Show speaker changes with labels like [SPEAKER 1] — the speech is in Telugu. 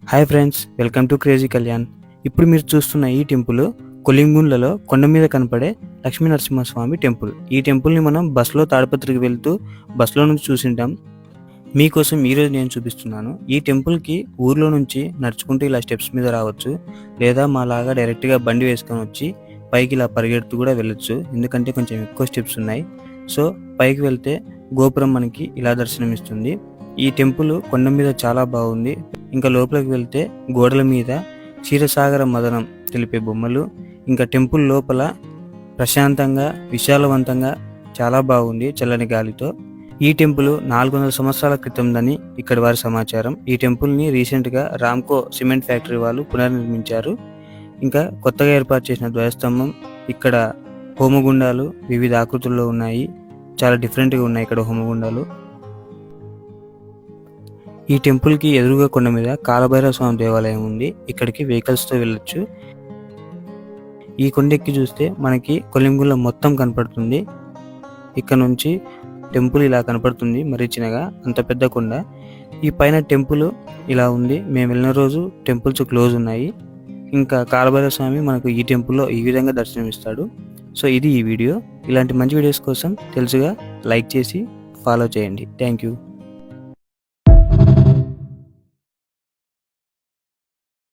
[SPEAKER 1] Hi friends, welcome to crazy Kalyan. ఇప్పుడు మీరు చూస్తున్న ఈ టెంపుల్ కొలింగుండ్లలో కొండ మీద కనపడే లక్ష్మీ నరసింహస్వామి టెంపుల్. ఈ టెంపుల్ని మనం బస్సులో తాడిపత్రికి వెళ్తూ బస్సులో నుంచి చూసింటాం. మీకోసం ఈరోజు నేను చూపిస్తున్నాను. ఈ టెంపుల్కి ఊర్లో నుంచి నడుచుకుంటూ ఇలా స్టెప్స్ మీద రావచ్చు, లేదా మాలాగా డైరెక్ట్గా బండి వేసుకొని వచ్చి పైకి ఇలా పరిగెడుతూ కూడా వెళ్ళొచ్చు, ఎందుకంటే కొంచెం ఎక్కువ స్టెప్స్ ఉన్నాయి. సో పైకి వెళ్తే గోపురం మనకి ఇలా దర్శనమిస్తుంది. ఈ టెంపుల్ కొండ మీద చాలా బాగుంది. ఇంకా లోపలికి వెళ్తే గోడల మీద క్షీరసాగర మదనం తెలిపే బొమ్మలు, ఇంకా టెంపుల్ లోపల ప్రశాంతంగా విశాలవంతంగా చాలా బాగుంది చల్లని గాలితో. ఈ టెంపుల్ 400 సంవత్సరాల క్రితందని ఇక్కడి వారి సమాచారం. ఈ టెంపుల్ని రీసెంట్గా రామ్కో సిమెంట్ ఫ్యాక్టరీ వాళ్ళు పునర్నిర్మించారు. ఇంకా కొత్తగా ఏర్పాటు చేసిన ధ్వజస్తంభం, ఇక్కడ హోమగుండాలు వివిధ ఆకృతుల్లో ఉన్నాయి. చాలా డిఫరెంట్గా ఉన్నాయి ఇక్కడ హోమగుండాలు. ఈ టెంపుల్కి ఎదురుగా కొండ మీద కాలభైరవ స్వామి దేవాలయం ఉంది. ఇక్కడికి వెహికల్స్తో వెళ్ళొచ్చు. ఈ కొండెక్కి చూస్తే మనకి కొలింగుల మొత్తం కనపడుతుంది. ఇక్కడ నుంచి టెంపుల్ ఇలా కనపడుతుంది, మరీ చిన్నగా, అంత పెద్ద కొండ. ఈ పైన టెంపుల్ ఇలా ఉంది. మేము వెళ్ళిన రోజు టెంపుల్స్ క్లోజ్ ఉన్నాయి. ఇంకా కాలభైరవ స్వామి మనకు ఈ టెంపుల్లో ఈ విధంగా దర్శనమిస్తాడు. సో ఇది ఈ వీడియో. ఇలాంటి మంచి వీడియోస్ కోసం తెలుసుగా లైక్ చేసి ఫాలో చేయండి. Thank you.